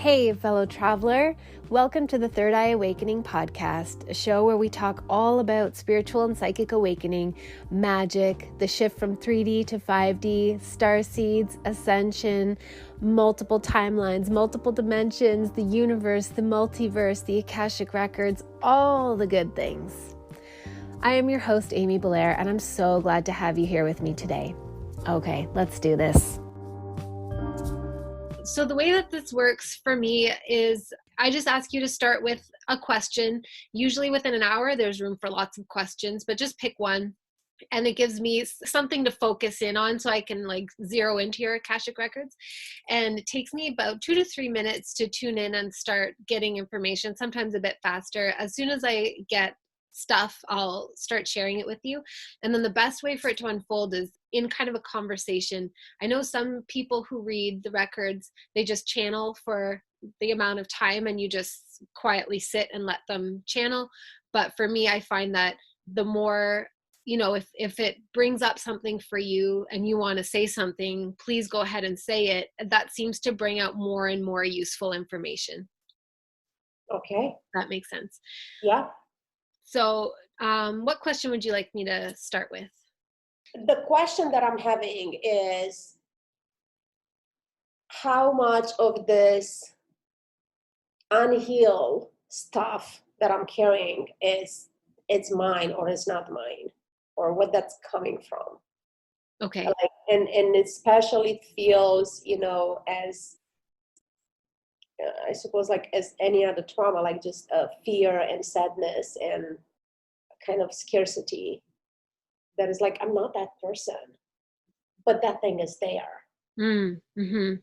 Hey, fellow traveler. Welcome to the Third Eye Awakening podcast, a show where we talk all about spiritual and psychic awakening, magic, the shift from 3D to 5D, star seeds, ascension, multiple timelines, multiple dimensions, the universe, the multiverse, the Akashic records, all the good things. I am your host, Amy Belair, and I'm so glad to have you here with me today. Okay, let's do this. So the way that this works for me is I just ask you to start with a question. Usually within an hour, there's room for lots of questions, but just pick one. And it gives me something to focus in on so I can zero into your Akashic records. And it takes me about 2 to 3 minutes to tune in and start getting information, sometimes a bit faster. As soon as I get stuff, I'll start sharing it with you. And then the best way for it to unfold is in kind of a conversation. I know some people who read the records, they just channel for the amount of time and you just quietly sit and let them channel. But for me, I find that the more, if it brings up something for you and you want to say something, please go ahead and say it. That seems to bring out more and more useful information. Okay. That makes sense. Yeah. So what question would you like me to start with? The question that I'm having is how much of this unhealed stuff that I'm carrying it's mine or it's not mine, or what that's coming from. Okay. And especially feels, as I suppose as any other trauma, just fear and sadness and kind of scarcity. That is I'm not that person, but that thing is there. Mm-hmm.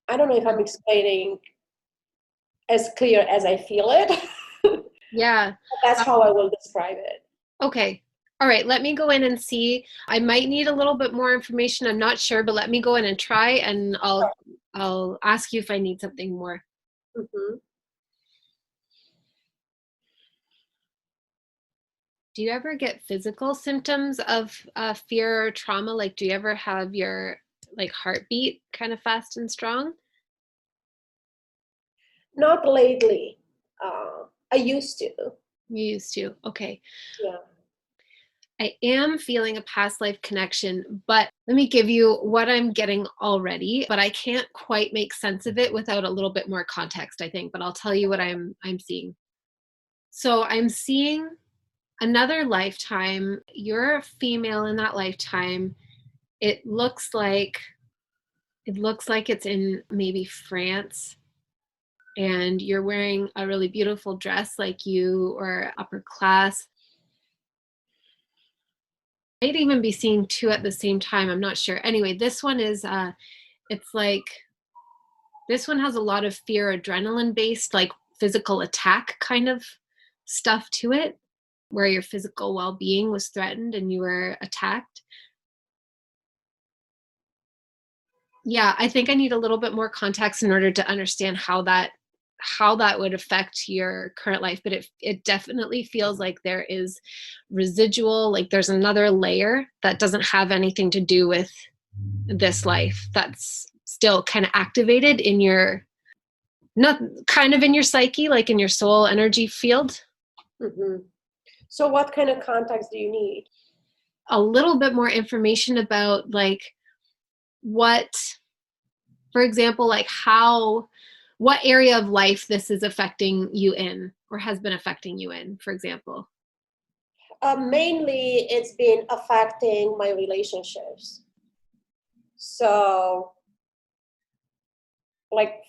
I don't know if I'm explaining as clear as I feel it. Yeah. That's how I will describe it. Okay. All right. Let me go in and see. I might need a little bit more information. I'm not sure, but let me go in and try, and I'll ask you if I need something more. Mm-hmm. Do you ever get physical symptoms of fear or trauma? Do you ever have your heartbeat kind of fast and strong? Not lately. I used to. You used to. Okay. Yeah. I am feeling a past life connection, but let me give you what I'm getting already, but I can't quite make sense of it without a little bit more context, I think, but I'll tell you what I'm seeing. So I'm seeing another lifetime. You're a female in that lifetime. It looks like it's in maybe France, and you're wearing a really beautiful dress, you or upper class. Might even be seeing two at the same time. I'm not sure. Anyway, this one is this one has a lot of fear, adrenaline based, physical attack kind of stuff to it, where your physical well-being was threatened and you were attacked. Yeah, I think I need a little bit more context in order to understand how that would affect your current life, but it definitely feels like there is residual, there's another layer that doesn't have anything to do with this life that's still kind of activated in your, not kind of in your psyche, in your soul energy field. Mm-hmm. So what kind of context do you need? A little bit more information about what, for example, what area of life this is affecting you in, or has been affecting you in, for example. Mainly it's been affecting my relationships. So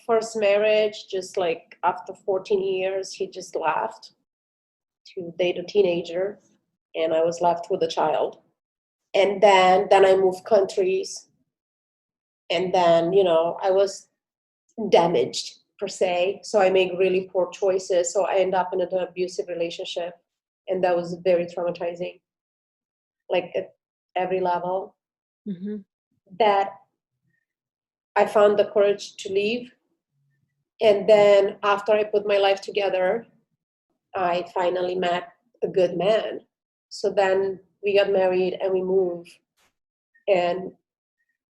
first marriage, just after 14 years, he just left to date a teenager and I was left with a child. And then I moved countries. And then, I was damaged per se. So I made really poor choices. So I ended up in an abusive relationship. And that was very traumatizing, at every level. Mm-hmm. That I found the courage to leave. And then after I put my life together, I finally met a good man. So then we got married and we moved. And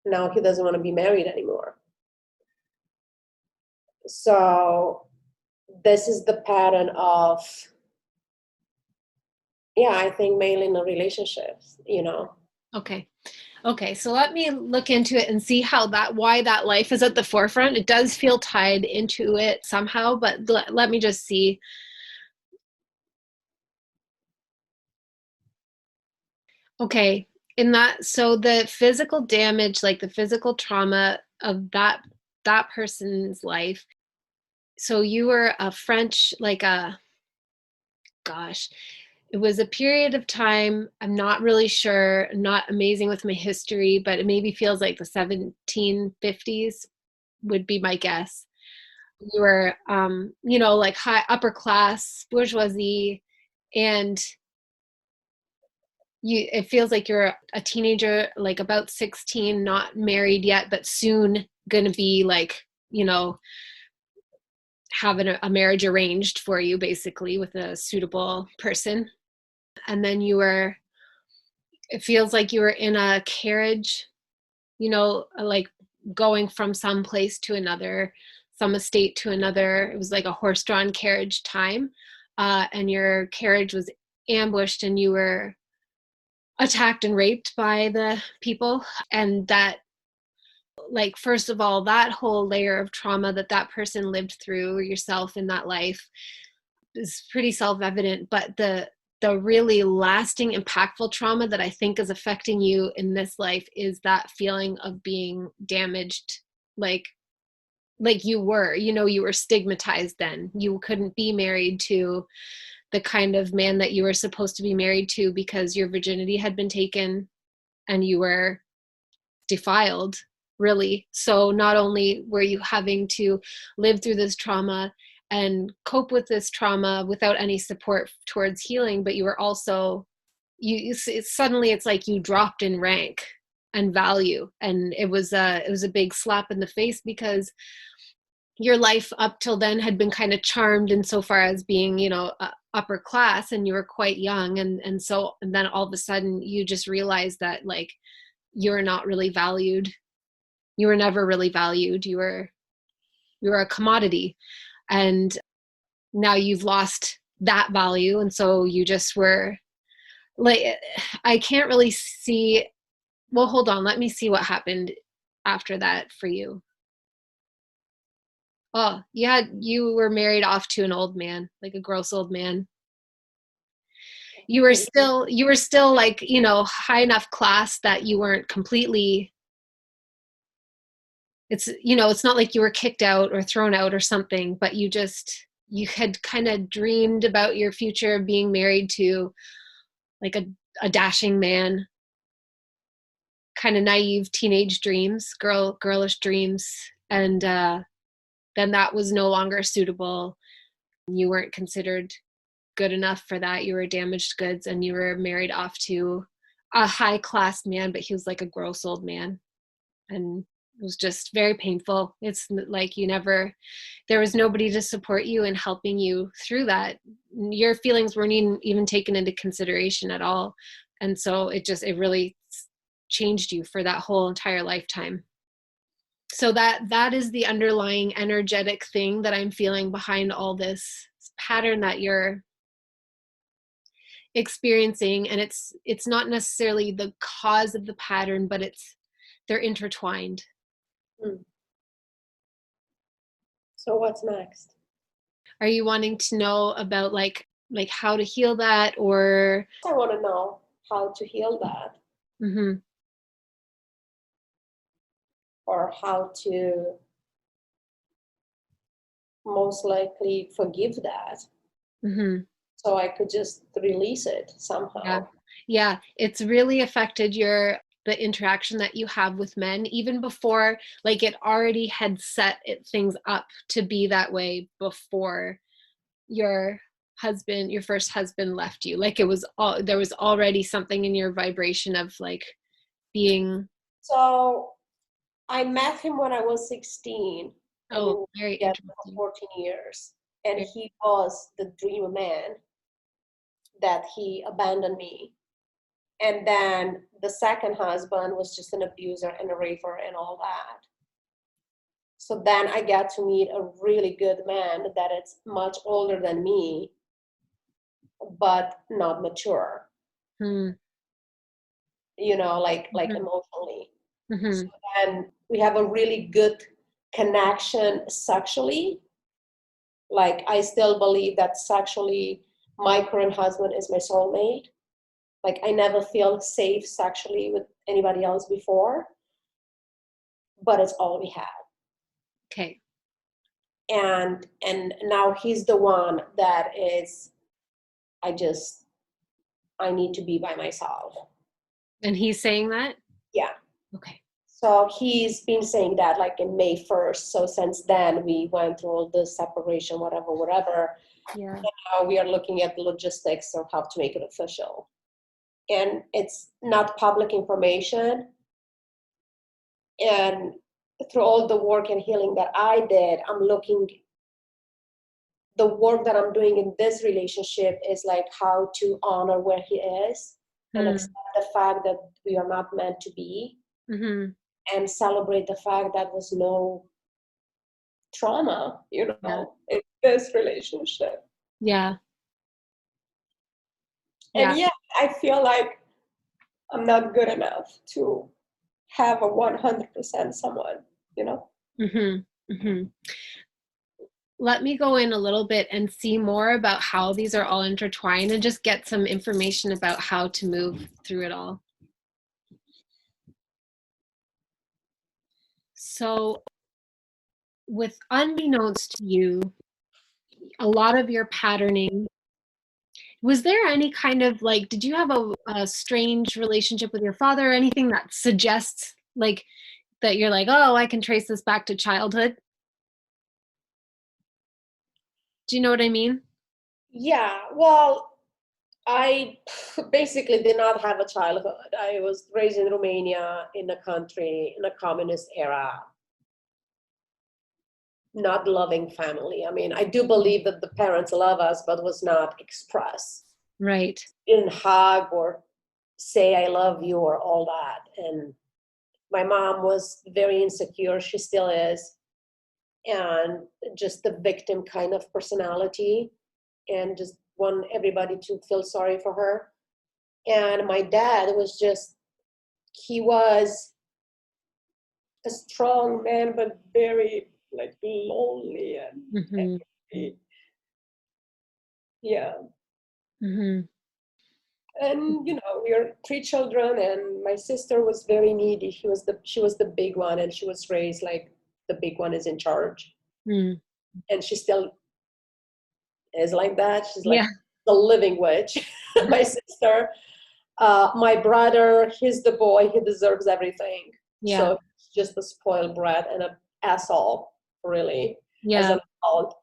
now he doesn't want to be married anymore. So this is the pattern of, yeah, I think male in a relationships, you know. Okay, so let me look into it and see why that life is at the forefront. It does feel tied into it somehow, but let me just see. Okay, so the physical damage, like the physical trauma of that person's life. So you were a French, like a gosh, it was a period of time. I'm not really sure, I'm not amazing with my history, but it maybe feels like the 1750s would be my guess. You were, like high upper class bourgeoisie, and it feels like you're a teenager, like about 16, not married yet, but soon gonna be like, having a marriage arranged for you, basically, with a suitable person. And then it feels like you were in a carriage, like going from some place to another, some estate to another. It was like a horse-drawn carriage time, and your carriage was ambushed, and you were attacked and raped by the people. And that, like, first of all, that whole layer of trauma that person lived through, yourself in that life, is pretty self-evident. But the really lasting, impactful trauma that I think is affecting you in this life is that feeling of being damaged, like you were, you were stigmatized then. You couldn't be married to the kind of man that you were supposed to be married to because your virginity had been taken and you were defiled, really. So not only were you having to live through this trauma and cope with this trauma without any support towards healing, but you were also, suddenly it's like you dropped in rank and value. And it was a big slap in the face, because your life up till then had been kind of charmed insofar as being, upper class, and you were quite young. And then all of a sudden you just realized that, like, you're not really valued. You were never really valued. You were a commodity. And now you've lost that value. And so you just were like, I can't really see. Well, hold on. Let me see what happened after that for you. Oh, you were married off to an old man, like a gross old man. You were still like, high enough class that you weren't completely, it's not like you were kicked out or thrown out or something, but you had kind of dreamed about your future being married to like a dashing man, kind of naive teenage dreams, girlish dreams. And then that was no longer suitable. You weren't considered good enough for that. You were damaged goods, and you were married off to a high class man, but he was like a gross old man. And it was just very painful. It's like there was nobody to support you and helping you through that. Your feelings weren't even taken into consideration at all. And so it really changed you for that whole entire lifetime. So that is the underlying energetic thing that I'm feeling behind all this pattern that you're experiencing. And it's not necessarily the cause of the pattern, but they're intertwined. Mm. So what's next? Are you wanting to know about like how to heal that, or? I want to know how to heal that, Mm-hmm. or how to most likely forgive that, Mm-hmm. so I could just release it Yeah. somehow. Yeah. It's really affected the interaction that you have with men, even before, like, it already had things up to be that way before your your first husband left you. Like, there was already something in your vibration of like being. So I met him when I was 16, and we Oh, were very together for interesting. 14 years. And Very- he was the dream man that he abandoned me. And then the second husband was just an abuser and a raper and all that. So then I got to meet a really good man that is much older than me, but not mature, Hmm. like Mm-hmm. emotionally. So Mm-hmm. then we have a really good connection sexually. Like I still believe that sexually, my current husband is my soulmate. Like I never feel safe sexually with anybody else before, but it's all we had. Okay. And now he's the one that is, I just, I need to be by myself. And he's saying that? Yeah. Okay. So he's been saying that like in May 1st. So since then we went through all the separation, whatever. Yeah. Now we are looking at the logistics of how to make it official. And it's not public information. And through all the work and healing that I did, I'm looking, the work that I'm doing in this relationship is like how to honor where he is and Hmm. accept the fact that we are not meant to be, Mm-hmm. and celebrate the fact that was no trauma, Yeah. in this relationship. Yeah. And Yeah. yeah, I feel like I'm not good enough to have a 100% someone, you know? Mm-hmm. Mm-hmm. Let me go in a little bit and see more about how these are all intertwined and just get some information about how to move through it all. So, with unbeknownst to you, a lot of your patterning, was there any kind of like, did you have a strange relationship with your father or anything that suggests like that you're like, oh, I can trace this back to childhood? Do you know what I mean? Yeah, well, I basically did not have a childhood. I was raised in Romania, in a country, in a communist era, not loving family. I mean, I do believe that the parents love us, but was not expressed. Right. Didn't hug or say I love you or all that. And my mom was very insecure. She still is. And just the victim kind of personality, and just want everybody to feel sorry for her. And my dad was just, he was a strong man, but very like lonely and Mm-hmm. yeah. Mm-hmm. And we are three children, and my sister was very needy. She was the big one, and she was raised like the big one is in charge, Mm. and she still is like that. She's like Yeah. the living witch. My sister, my brother, he's the boy. He deserves everything. Yeah. So he's just a spoiled brat and an asshole, really, as Yeah. an adult.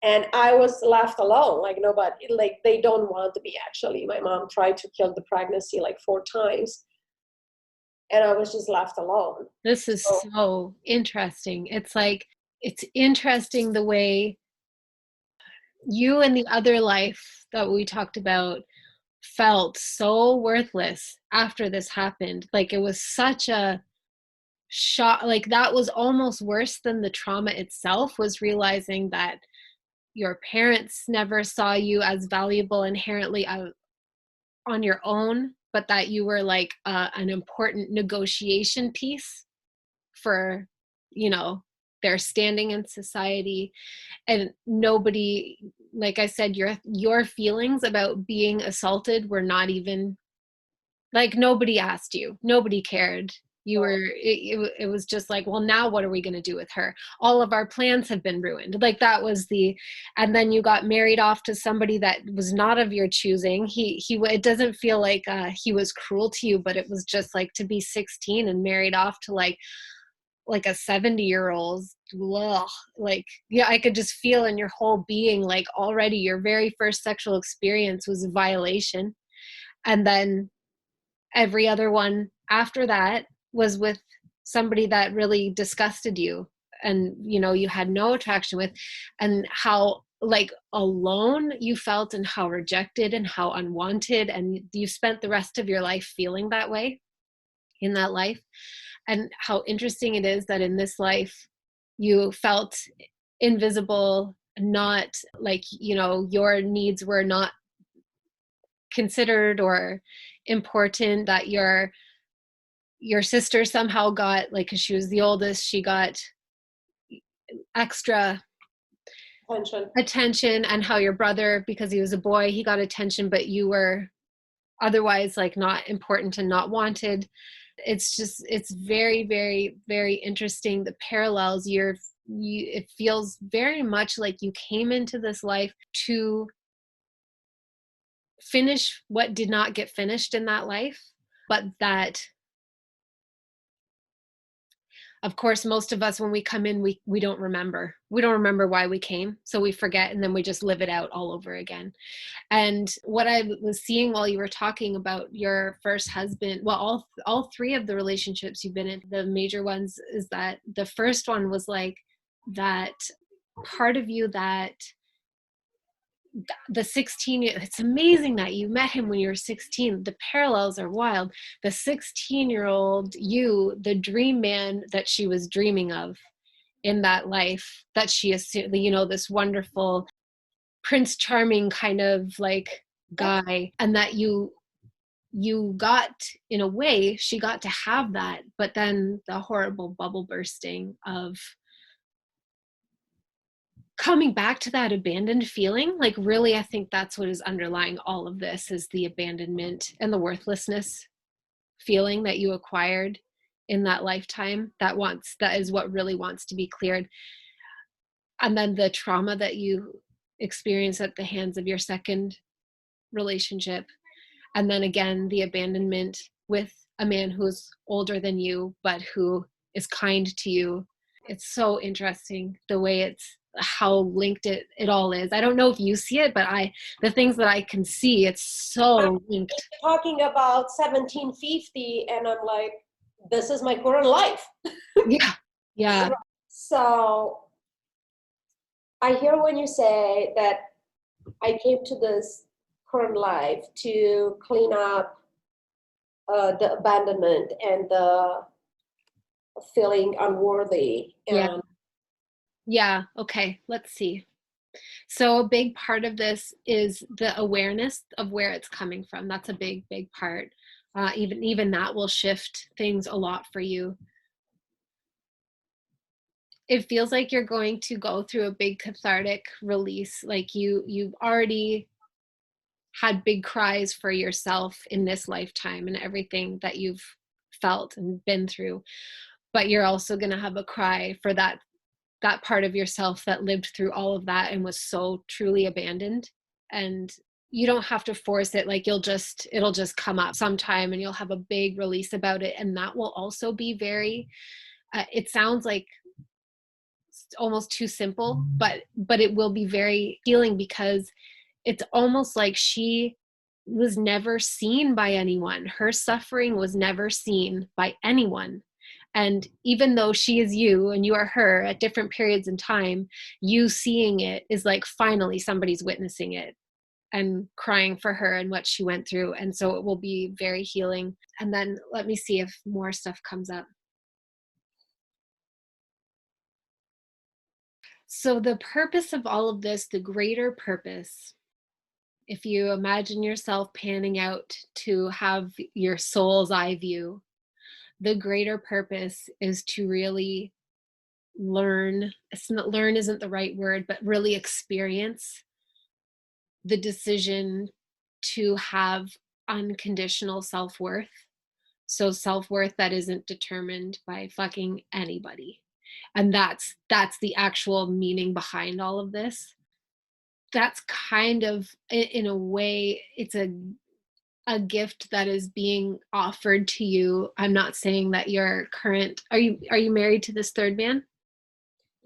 And I was left alone. Like nobody, like they don't want me. Actually, my mom tried to kill the pregnancy like 4 times, and I was just left alone. This is So so interesting. It's like, it's interesting the way you and the other life that we talked about felt so worthless after this happened. Like it was such a shock. Like that was almost worse than the trauma itself, was realizing that your parents never saw you as valuable inherently on your own, but that you were like an important negotiation piece for, you know, their standing in society. And nobody, like I said, your feelings about being assaulted were not even, like, nobody asked you, nobody cared. You were, it was just like, well, now what are we going to do with her? All of our plans have been ruined. Like that was the, and then you got married off to somebody that was not of your choosing. It doesn't feel like he was cruel to you, but it was just like to be 16 and married off to like a 70-year-old. Like, yeah, I could just feel in your whole being, like already your very first sexual experience was a violation. And then every other one after that was with somebody that really disgusted you and, you know, you had no attraction with, and how like alone you felt and how rejected and how unwanted, and you spent the rest of your life feeling that way in that life. And how interesting it is that in this life You felt invisible, not like, you know, your needs were not considered or important, that your sister somehow got, like, because she was the oldest, she got extra Attention. attention, and how your brother, because he was a boy, he got attention, but you were otherwise like not important and not wanted. It's just, it's very, very, very interesting, the parallels. It feels very much like you came into this life to finish what did not get finished in that life, but that, of course, most of us, when we come in, we don't remember. We don't remember why we came, so we forget, and then we just live it out all over again. And what I was seeing while you were talking about your first husband, well, all three of the relationships you've been in, the major ones, is that the first one was like that part of you that the 16, it's amazing that you met him when you were 16. The parallels are wild. The 16-year-old you, the dream man that she was dreaming of in that life, that she assumed, you know, this wonderful Prince Charming kind of like guy, and that you got, in a way, she got to have that, but then the horrible bubble bursting of coming back to that abandoned feeling. Like, really, I think that's what is underlying all of this, is the abandonment and the worthlessness feeling that you acquired in that lifetime, that is what really wants to be cleared. And then the trauma that you experience at the hands of your second relationship, and then again the abandonment with a man who's older than you but who is kind to you. It's so interesting the way it's, how linked it all is. I don't know if you see it, but the things that I can see, it's so linked. Talking about 1750, and I'm like, this is my current life. Yeah, yeah, So I hear when you say that I came to this current life to clean up the abandonment and the feeling unworthy. yeah, And yeah. Okay, let's see. So a big part of this is the awareness of where it's coming from. That's a big, big part. Even that will shift things a lot for you. It feels like you're going to go through a big cathartic release. Like you've already had big cries for yourself in this lifetime and everything that you've felt and been through. But you're also going to have a cry for that part of yourself that lived through all of that and was so truly abandoned. And you don't have to force it. Like, it'll just come up sometime and you'll have a big release about it. And that will also be very, it sounds like almost too simple, but it will be very healing, because it's almost like she was never seen by anyone. Her suffering was never seen by anyone. And even though she is you and you are her at different periods in time, you seeing it is like, finally somebody's witnessing it and crying for her and what she went through. And so it will be very healing. And then let me see if more stuff comes up. So the purpose of all of this, the greater purpose, if you imagine yourself panning out to have your soul's eye view, the greater purpose is to really learn. Learn isn't the right word, but really experience the decision to have unconditional self-worth. So self-worth that isn't determined by fucking anybody. And that's the actual meaning behind all of this. That's kind of, in a way, it's a gift that is being offered to you. I'm not saying that your current, are you married to this third man?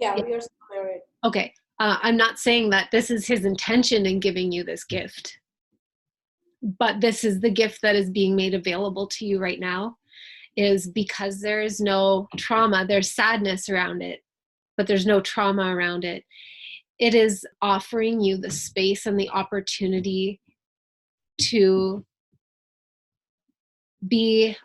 yeah, Yeah. we are still married. Okay. I'm not saying that this is his intention in giving you this gift, but this is the gift that is being made available to you right now, is because there is no trauma. There's sadness around it, but there's no trauma around it. It is offering you the space and the opportunity to be,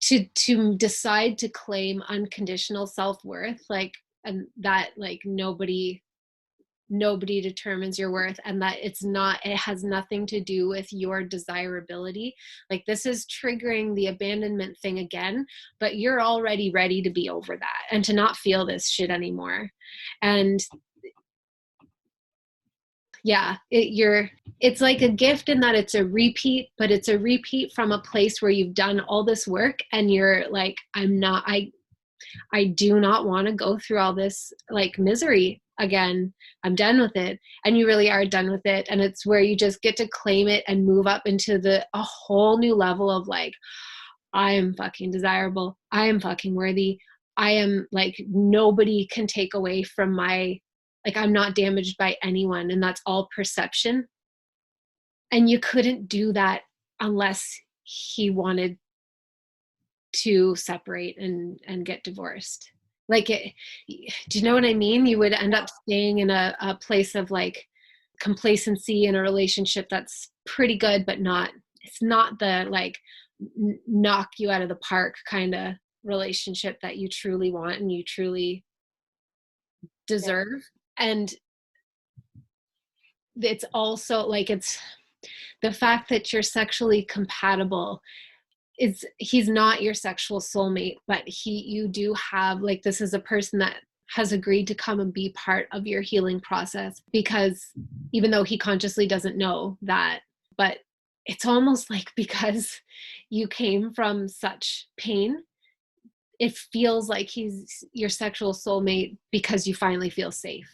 to decide to claim unconditional self-worth. Like, and that like nobody determines your worth, and that it has nothing to do with your desirability. Like this is triggering the abandonment thing again, but you're already ready to be over that and to not feel this shit anymore. And yeah, it's like a gift in that it's a repeat, but it's a repeat from a place where you've done all this work and you're like, I do not want to go through all this like misery again. I'm done with it. And you really are done with it. And it's where you just get to claim it and move up into a whole new level of like, I am fucking desirable. I am fucking worthy. I am like, nobody can take away from like, I'm not damaged by anyone. And that's all perception. And you couldn't do that unless he wanted to separate and get divorced. Like do you know what I mean? You would end up staying in a place of like complacency in a relationship that's pretty good, but it's not the like knock you out of the park kind of relationship that you truly want and you truly deserve. Yeah. And it's also like, it's the fact that you're sexually compatible. He's not your sexual soulmate, but you do have like, this is a person that has agreed to come and be part of your healing process, because even though he consciously doesn't know that, but it's almost like because you came from such pain, it feels like he's your sexual soulmate because you finally feel safe.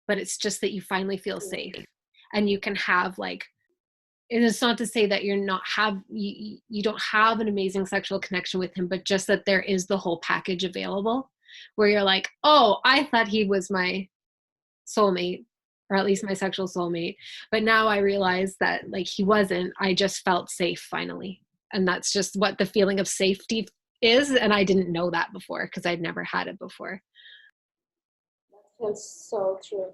But it's just that you finally feel safe and you can have like, and it's not to say that you don't have an amazing sexual connection with him, but just that there is the whole package available where you're like, oh, I thought he was my soulmate, or at least my sexual soulmate, but now I realize that like he wasn't. I just felt safe finally. And that's just what the feeling of safety is. And I didn't know that before because I'd never had it before. That feels so true.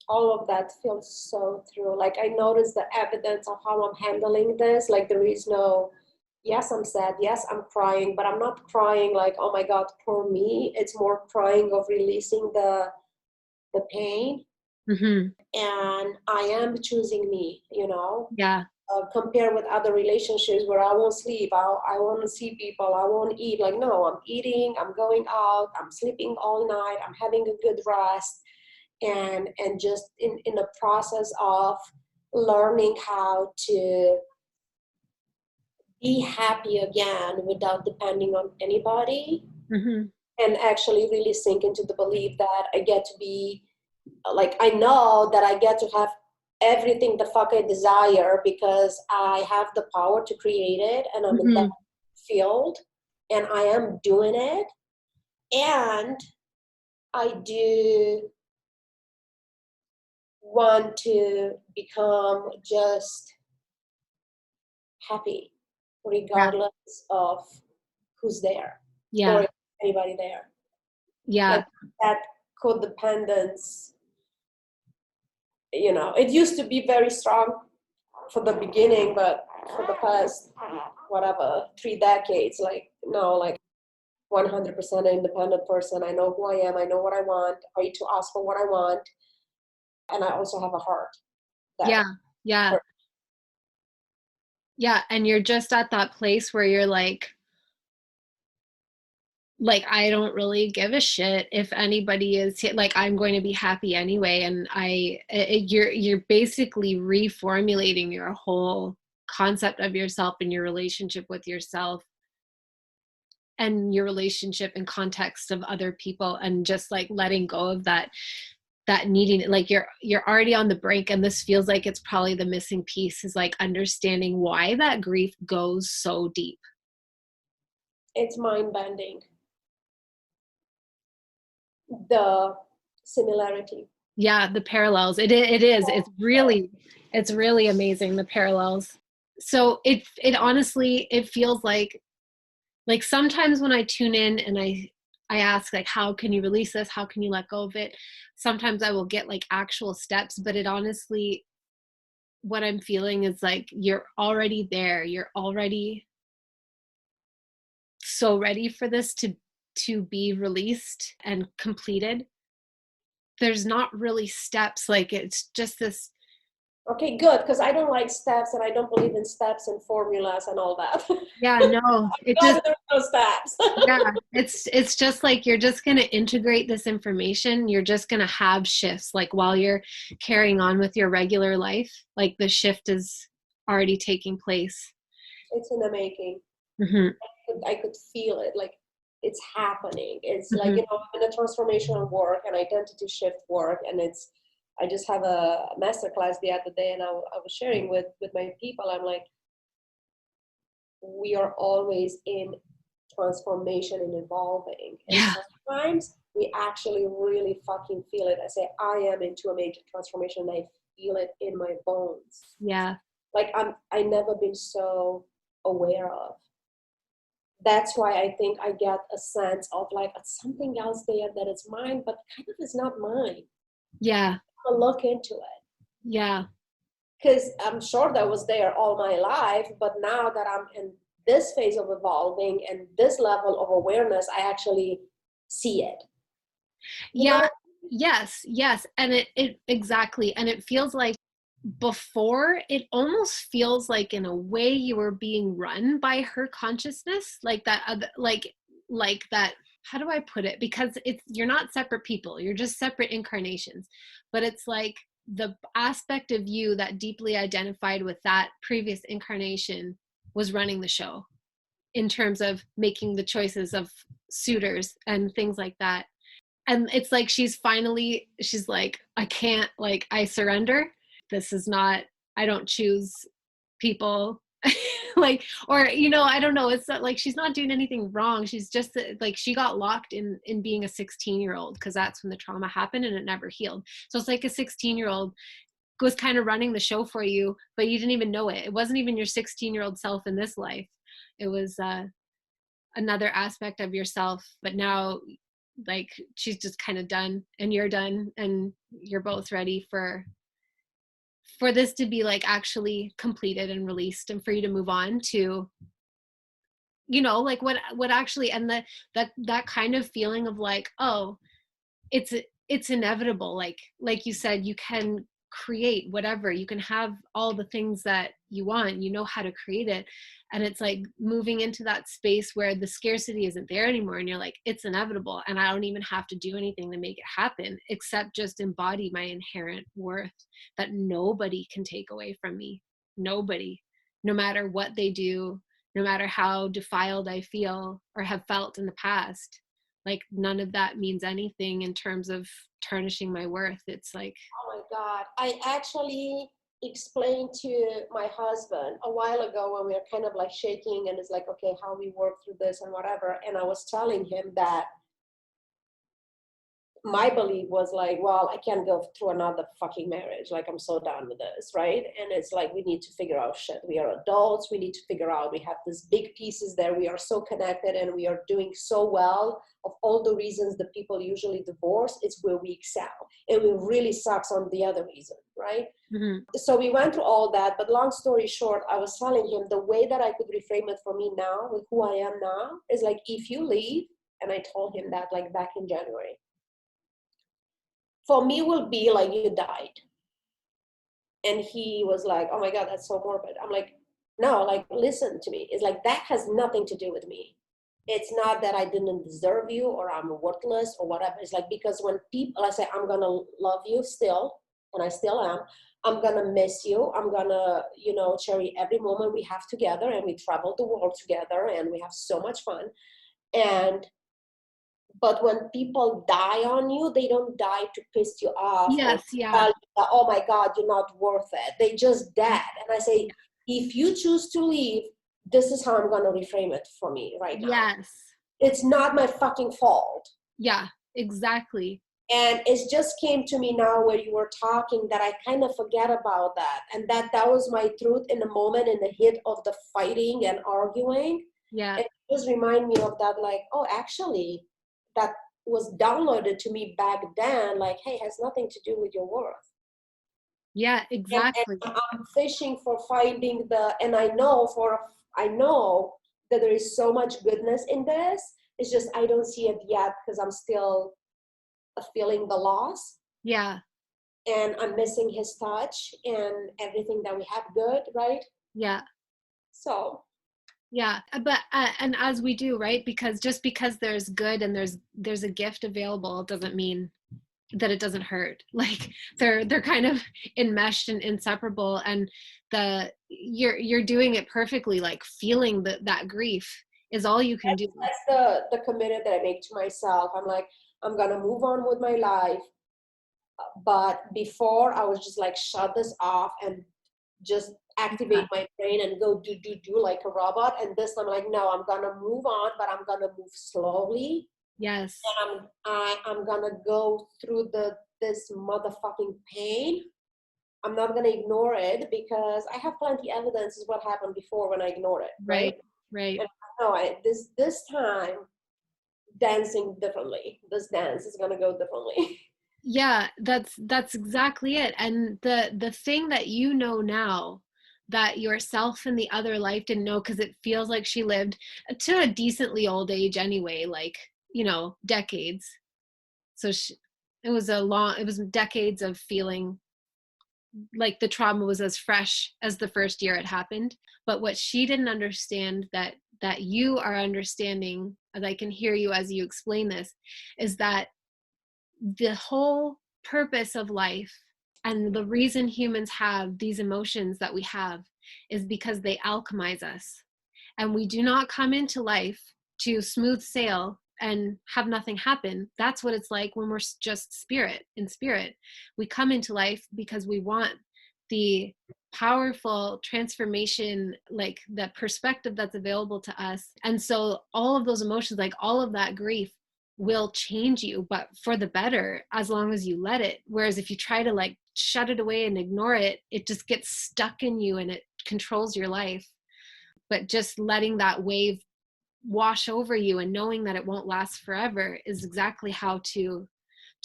All of that feels so true. Like I noticed the evidence of how I'm handling this. Like there is no, yes, I'm sad. Yes, I'm crying, but I'm not crying like, oh my God, poor me. It's more crying of releasing the pain. Mm-hmm. And I am choosing me, Yeah. Compare with other relationships where I won't sleep. I want to see people. I won't eat. Like, no, I'm eating, I'm going out, I'm sleeping all night, I'm having a good rest. And just in the process of learning how to be happy again without depending on anybody. Mm-hmm. And actually really sink into the belief that I get to be like, I know that I get to have everything the fuck I desire because I have the power to create it, and I'm in that field and I am doing it. And I do want to become just happy regardless of who's there or if anybody there. Yeah. Like that codependence, it used to be very strong for the beginning, but for the past, whatever, 3 decades, like, no, like 100% independent person. I know who I am. I know what I want. I need to ask for what I want. And I also have a heart. Yeah. Yeah. Yeah. And you're just at that place where you're like, I don't really give a shit if anybody is like, I'm going to be happy anyway. And you're basically reformulating your whole concept of yourself and your relationship with yourself and your relationship in context of other people, and just like letting go of that needing, like you're already on the brink. And this feels like it's probably the missing piece, is like understanding why that grief goes so deep. It's mind-bending. The similarity. Yeah, the parallels. It is. It's really amazing, the parallels. So it honestly, it feels like sometimes when I tune in and I ask like, how can you release this? How can you let go of it? Sometimes I will get like actual steps, but it honestly, what I'm feeling is like, you're already there. You're already so ready for this to to be released and completed. There's not really steps. Like it's just this. Okay, good, because I don't like steps and I don't believe in steps and formulas and all that. Yeah, no, it just, God, there's no steps. yeah, it's just like you're just going to integrate this information. You're just going to have shifts like while you're carrying on with your regular life, like the shift is already taking place. It's in the making. Mm-hmm. I could feel it, like it's happening. It's like, Mm-hmm. you know, I'm in a transformational work and identity shift work, and it's, I just have a masterclass the other day, and I was sharing with my people. I'm like, we are always in transformation and evolving, and Yeah. sometimes we actually really fucking feel it. I say I am into a major transformation, and I feel it in my bones. Yeah. Like I never been so aware of. That's why I think I get a sense of like something else there that is mine, but kind of is not mine. Yeah. I'll look into it. Yeah. Because I'm sure that was there all my life, but now that I'm in this phase of evolving and this level of awareness, I actually see it. You know? Yeah. Yes. Yes. And it exactly. And it feels like before, it almost feels like in a way you were being run by her consciousness, like that, like that. How do I put it? Because it's, you're not separate people, you're just separate incarnations. But it's like the aspect of you that deeply identified with that previous incarnation was running the show in terms of making the choices of suitors and things like that. And it's like she's like, I can't, like, I surrender. This is not, I don't choose people. Like, or, you know, I don't know, it's not like she's not doing anything wrong. She's just like, she got locked in being a 16-year-old because that's when the trauma happened and it never healed. So it's like a 16-year-old was kind of running the show for you, but you didn't even know it. It wasn't even your 16-year-old self in this life. It was another aspect of yourself. But now, like, she's just kind of done and you're done and you're both ready for this to be like actually completed and released, and for you to move on to, you know, like what actually, and that kind of feeling of like, oh, it's inevitable. Like you said, you can create whatever, you can have all the things that you want, you know how to create it. And it's like moving into that space where the scarcity isn't there anymore, and you're like, it's inevitable and I don't even have to do anything to make it happen except just embody my inherent worth that nobody can take away from me. Nobody, no matter what they do, no matter how defiled I feel or have felt in the past, like none of that means anything in terms of tarnishing my worth. It's like, Oh my God. I actually explained to my husband a while ago when we were kind of like shaking, and it's like, okay, how we work through this and whatever. And I was telling him that my belief was like, well, I can't go through another fucking marriage. Like, I'm so done with this, right? And it's like, we need to figure out shit. We are adults. We need to figure out, we have these big pieces there. We are so connected and we are doing so well. Of all the reasons that people usually divorce, it's where we excel. And it really sucks on the other reason, right? mm-hmm. So we went through all that, but long story short, I was telling him the way that I could reframe it for me now with who I am now is like, if you leave, and I told him that like back in January, for me will be like you died. And he was like, oh my God, that's so morbid. I'm like, no, like, listen to me. It's like, that has nothing to do with me. It's not that I didn't deserve you or I'm worthless or whatever. It's like, because when people, I say, I'm going to love you still, and I still am, I'm going to miss you. I'm going to, you know, cherish every moment we have together, and we travel the world together and we have so much fun. But when people die on you, they don't die to piss you off or Yes, yeah. tell you, oh my God, you're not worth it. They just dead. And I say, if you choose to leave, this is how I'm going to reframe it for me right now. Yes. It's not my fucking fault. Yeah, exactly. And it just came to me now where you were talking that I kind of forget about that. And that was my truth in the moment, in the hit of the fighting and arguing. Yeah. It just remind me of that, like, oh, actually, that was downloaded to me back then, like, hey, has nothing to do with your worth. Yeah, exactly. And I'm fishing for finding and I know that there is so much goodness in this, It's just I don't see it yet because I'm still feeling the loss, Yeah. and I'm missing his touch and everything that we have good, right? Yeah. So Yeah. But and as we do, right? Because just because there's good and there's a gift available doesn't mean that it doesn't hurt. Like they're kind of enmeshed and inseparable, and you're doing it perfectly. Like feeling that grief is all you can do. that's the commitment that I make to myself. I'm like, I'm gonna move on with my life. But before I was just like, shut this off and just activate Yeah. my brain and go do like a robot. And this I'm like, no, I'm gonna move on, but I'm gonna move slowly. Yes. And I'm gonna go through this motherfucking pain. I'm not gonna ignore it because I have plenty evidence is what happened before when I ignored it, right? Right. Right. And no, this time dancing differently. This dance is gonna go differently. Yeah, that's exactly it. And the thing that you know now that yourself in the other life didn't know, because it feels like she lived to a decently old age anyway, like, decades. So it was decades of feeling like the trauma was as fresh as the first year it happened. But what she didn't understand, that you are understanding, as I can hear you as you explain this, is that the whole purpose of life and the reason humans have these emotions that we have is because they alchemize us. And we do not come into life to smooth sail and have nothing happen. That's what it's like when we're just in spirit. We come into life because we want the powerful transformation, like the perspective that's available to us. And so all of those emotions, like all of that grief, will change you, but for the better, as long as you let it. Whereas if you try to like shut it away and ignore it, it just gets stuck in you and it controls your life. But just letting that wave wash over you and knowing that it won't last forever is exactly how to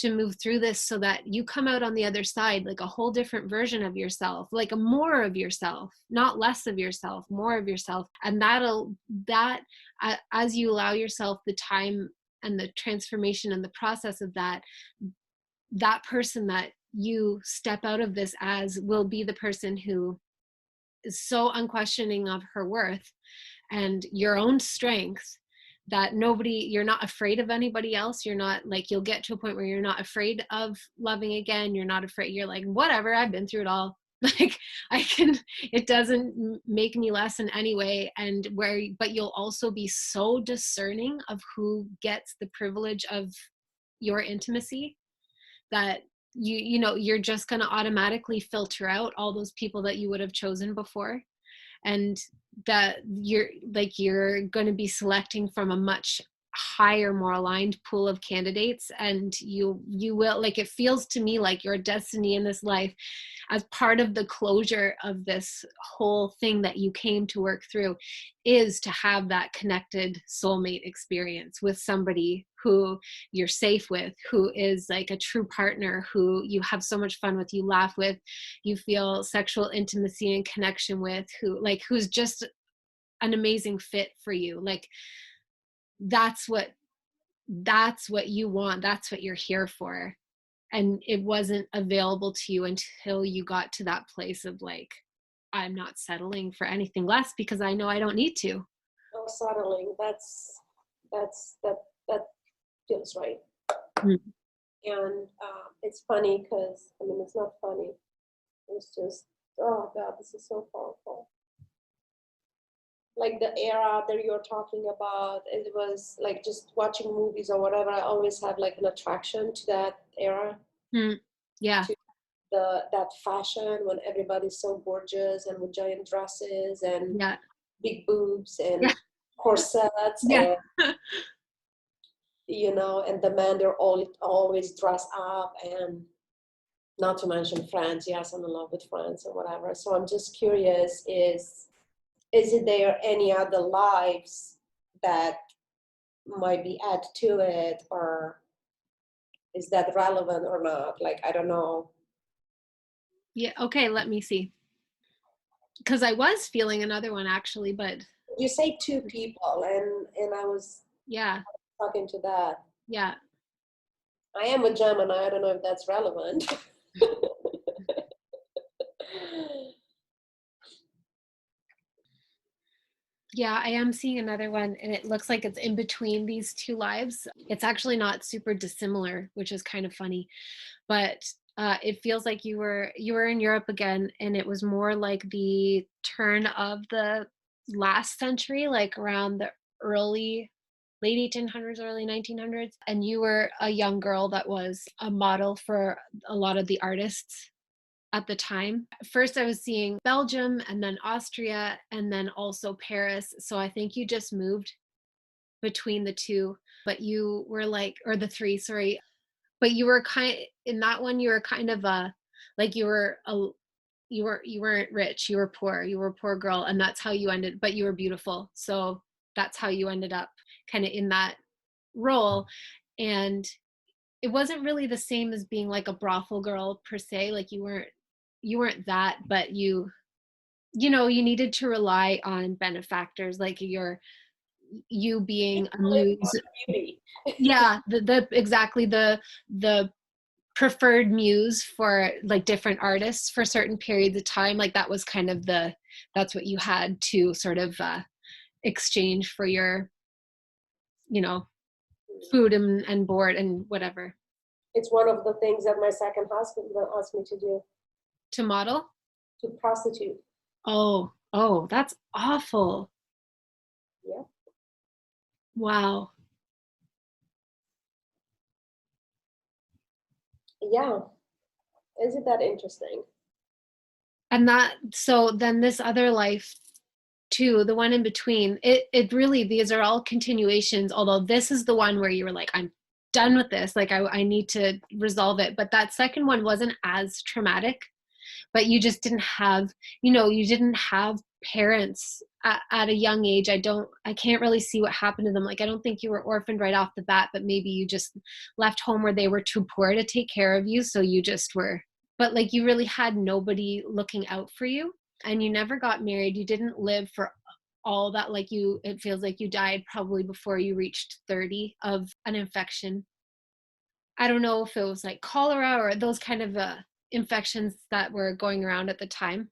move through this, so that you come out on the other side like a whole different version of yourself, like a more of yourself, not less of yourself, more of yourself. And as you allow yourself the time and the transformation and the process of that person that you step out of this as will be the person who is so unquestioning of her worth and your own strength, that you're not afraid of anybody else. You're not like, you'll get to a point where you're not afraid of loving again. You're not afraid. You're like, whatever, I've been through it all. Like it doesn't make me less in any way. But you'll also be so discerning of who gets the privilege of your intimacy, that you're just going to automatically filter out all those people that you would have chosen before, and that you're going to be selecting from a much higher, more aligned pool of candidates. And you will, like, it feels to me like your destiny in this life, as part of the closure of this whole thing that you came to work through, is to have that connected soulmate experience with somebody who you're safe with, who is like a true partner, who you have so much fun with, you laugh with, you feel sexual intimacy and connection with, who's just an amazing fit for you. Like that's what you want, that's what you're here for. And it wasn't available to you until you got to that place of like, I'm not settling for anything less because I know I don't need to. No settling. That feels right. Mm. And it's funny because I mean it's not funny. It's just, oh God, this is so powerful. Like the era that you're talking about, it was like just watching movies or whatever. I always had like an attraction to that era, Mm. Yeah. to that fashion when everybody's so gorgeous and with giant dresses and Yeah. big boobs Yeah. and corsets Yeah. and and the men, they're all always dressed up, and not to mention France. Yes, I'm in love with France and whatever. So I'm just curious, is it there any other lives that might be added to it, or is that relevant or not? Like, I don't know. Yeah. Okay. Let me see. Because I was feeling another one actually, but You say two people, and I was yeah. stuck into that. Yeah. I am a Gemini. I don't know if that's relevant. Yeah, I am seeing another one, and it looks like it's in between these two lives. It's actually not super dissimilar, which is kind of funny, but it feels like you were in Europe again, and it was more like the turn of the last century, like around the early late 1800s, early 1900s, and you were a young girl that was a model for a lot of the artists at the time. First, I was seeing Belgium and then Austria and then also Paris. So I think you just moved between the two, but you were like, or the three, sorry. But you were in that one, you were kind of like you weren't rich, you were a poor girl, and that's how you ended, but you were beautiful. So that's how you ended up kind of in that role. And it wasn't really the same as being like a brothel girl per se. Like you weren't that, but you needed to rely on benefactors, like you being a muse. Beauty. Yeah, the exactly the preferred muse for like different artists for certain periods of time. Like that was kind of that's what you had to sort of exchange for your you know food and board and whatever. It's one of the things that my second husband asked me to do, To model. to prostitute. Oh, that's awful. Yeah. Wow. Yeah. Isn't that interesting? And that, so then this other life too, the one in between, it really, these are all continuations, although this is the one where you were like, I'm done with this, like I need to resolve it. But that second one wasn't as traumatic, but you just didn't have, you didn't have parents at a young age. I can't really see what happened to them. Like I don't think you were orphaned right off the bat, but maybe you just left home where they were too poor to take care of you, so you just were, but like you really had nobody looking out for you. And you never got married, you didn't live for all that, like it feels like you died probably before you reached 30 of an infection. I don't know if it was like cholera or those kind of infections that were going around at the time.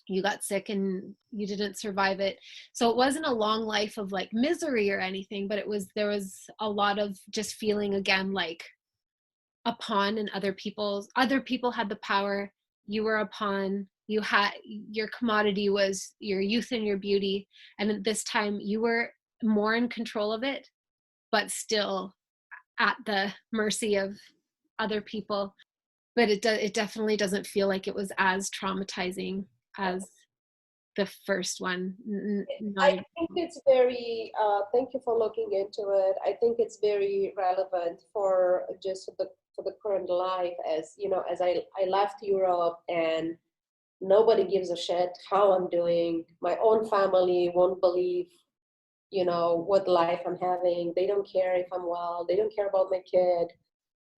You got sick and you didn't survive it. So it wasn't a long life of like misery or anything, but there was a lot of just feeling again like a pawn, and other people had the power. You were a pawn. Your commodity was your youth and your beauty, and at this time you were more in control of it, but still at the mercy of other people. But it definitely doesn't feel like it was as traumatizing as the first one. I Not even. think it's very, thank you for looking into it. I think it's very relevant for just for the current life, as you know, as I left Europe and nobody gives a shit how I'm doing. My own family won't believe, what life I'm having. They don't care if I'm well. They don't care about my kid.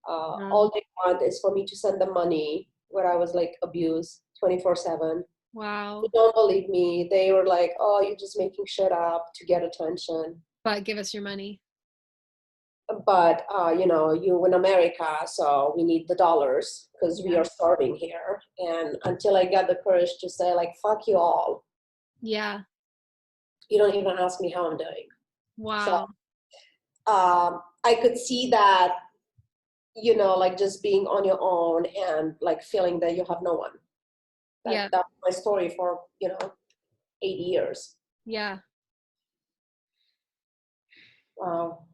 All they want is for me to send them money, where I was like abused 24/7. They Wow. don't believe me. They were like, "Oh, you're just making shit up to get attention." But give us your money. But you in America, so we need the dollars because we Yeah. are starving here. And until I got the courage to say, like, "Fuck you all," Yeah. you don't even ask me how I'm doing. So Wow. I could see that, like just being on your own and like feeling that you have no one. Yeah. That's my story for 8 years. Yeah. Wow.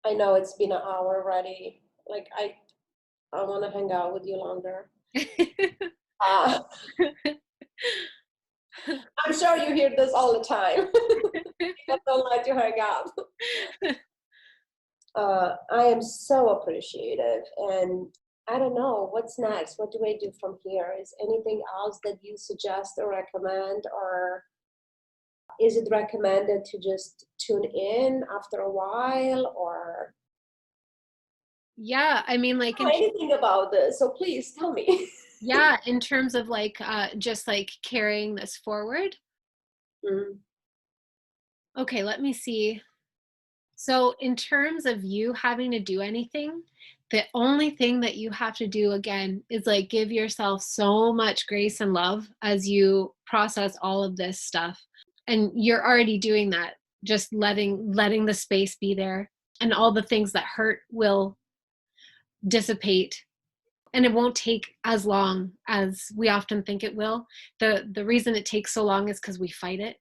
I know it's been an hour already. Like I want to hang out with you longer. Uh, I'm sure you hear this all the time. People don't let you hang out. I am so appreciative, and I don't know what's next. What do I do from here? Is anything else that you suggest or recommend, or is it recommended to just tune in after a while, or Yeah, I mean, like know anything about this? So please tell me. yeah, in terms of like just like carrying this forward. Mm. Okay, let me see. So in terms of you having to do anything, the only thing that you have to do again is like give yourself so much grace and love as you process all of this stuff. And you're already doing that, just letting the space be there, and all the things that hurt will dissipate, and it won't take as long as we often think it will. The reason it takes so long is because we fight it,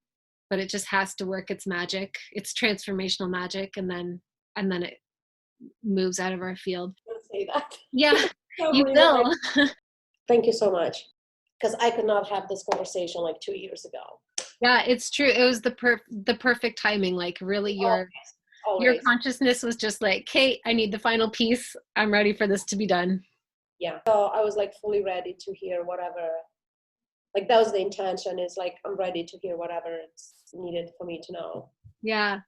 but it just has to work its magic, its transformational magic, and then it moves out of our field. Don't say that. Yeah, you Probably will. right. Thank you so much. Because I could not have this conversation like 2 years ago. Yeah, it's true. It was the perfect timing. Like really, your Always. consciousness was just like, Kate, I need the final piece. I'm ready for this to be done. Yeah. So I was like fully ready to hear whatever. Like that was the intention, is like I'm ready to hear whatever it's needed for me to know. Yeah.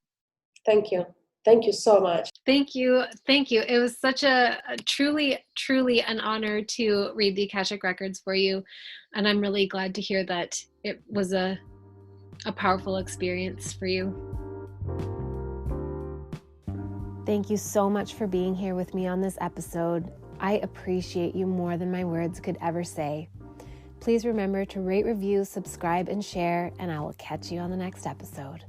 Thank you. Thank you so much. Thank you. Thank you. It was such a truly, truly an honor to read the Akashic Records for you. And I'm really glad to hear that it was a powerful experience for you. Thank you so much for being here with me on this episode. I appreciate you more than my words could ever say. Please remember to rate, review, subscribe, and share, and I will catch you on the next episode.